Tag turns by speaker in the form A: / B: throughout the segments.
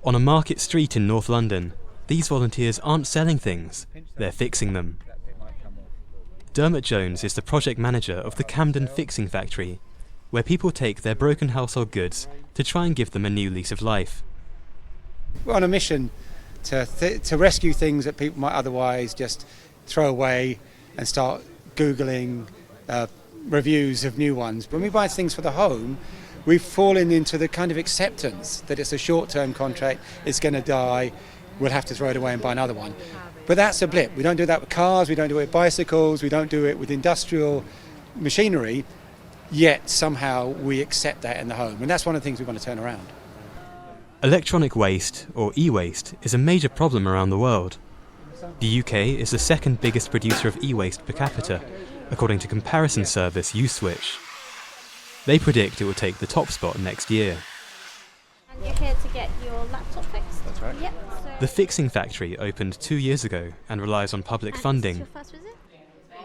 A: On a market street in North London, these volunteers aren't selling things, they're fixing them. Dermot Jones is the project manager of the Camden Fixing Factory, where people take their broken household goods to try and give them a new lease of life.
B: We're on a mission to rescue things that people might otherwise just throw away and start Googling reviews of new ones. When we buy things for the home, we've fallen into the kind of acceptance that it's a short-term contract, it's going to die, we'll have to throw it away and buy another one. But that's a blip. We don't do that with cars, we don't do it with bicycles, we don't do it with industrial machinery, yet somehow we accept that in the home. And that's one of the things we want to turn around.
A: Electronic waste, or e-waste, is a major problem around the world. The UK is the second biggest producer of e-waste per capita, according to comparison service Uswitch. They predict it will take the top spot next year.
C: And you're here to get your laptop fixed?
B: That's right.
C: Yep. So
A: The Fixing Factory opened 2 years ago and relies on public funding.
C: Your first visit?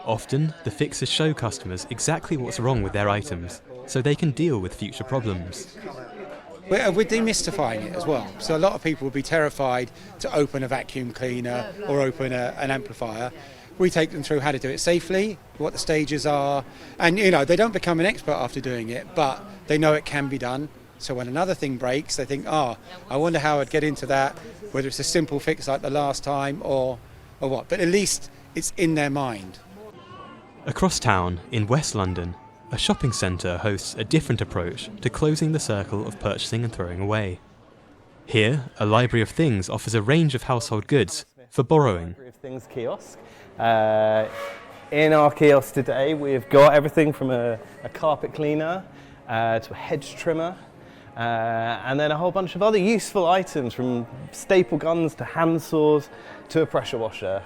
A: Often, the fixers show customers exactly what's wrong with their items, so they can deal with future problems.
B: We're demystifying it as well. So a lot of people would be terrified to open a vacuum cleaner or open an amplifier. We take them through how to do it safely, what the stages are, and they don't become an expert after doing it, but they know it can be done. So when another thing breaks, they think, I wonder how I'd get into that, whether it's a simple fix like the last time or what. But at least it's in their mind.
A: Across town, in West London, a shopping centre hosts a different approach to closing the circle of purchasing and throwing away. Here, a library of things offers a range of household goods for borrowing.
D: Library of Things kiosk. In our kiosk today, we've got everything from a carpet cleaner to a hedge trimmer, and then a whole bunch of other useful items, from staple guns to hand saws to a pressure washer.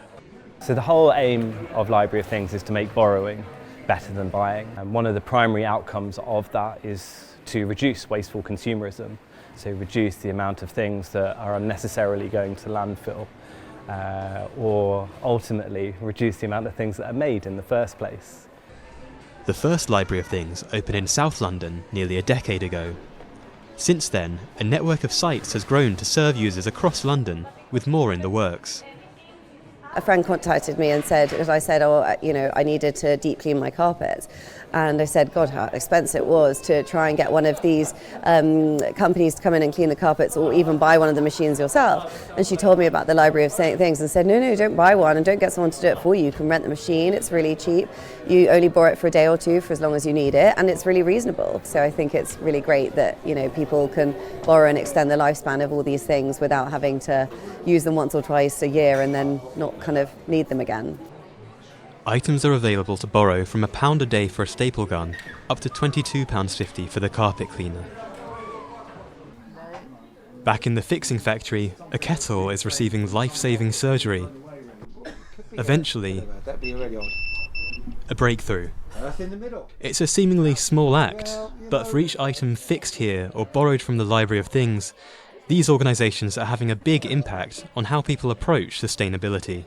D: So the whole aim of Library of Things is to make borrowing better than buying. And one of the primary outcomes of that is to reduce wasteful consumerism, so reduce the amount of things that are unnecessarily going to landfill, or ultimately reduce the amount of things that are made in the first place.
A: The first Library of Things opened in South London nearly a decade ago. Since then, a network of sites has grown to serve users across London, with more in the works.
E: A friend contacted me and said, as I said, I needed to deep clean my carpets. And I said, God, how expensive it was to try and get one of these companies to come in and clean the carpets, or even buy one of the machines yourself. And she told me about the Library of Things and said, no, don't buy one and don't get someone to do it for you. You can rent the machine, it's really cheap. You only borrow it for a day or two for as long as you need it, and it's really reasonable. So I think it's really great that people can borrow and extend the lifespan of all these things without having to use them once or twice a year and then not kind of need them again.
A: Items are available to borrow from £1 a day for a staple gun, up to £22.50 for the carpet cleaner. Back in the Fixing Factory, a kettle is receiving life-saving surgery. Eventually, a breakthrough. It's a seemingly small act, but for each item fixed here or borrowed from the Library of Things, these organisations are having a big impact on how people approach sustainability.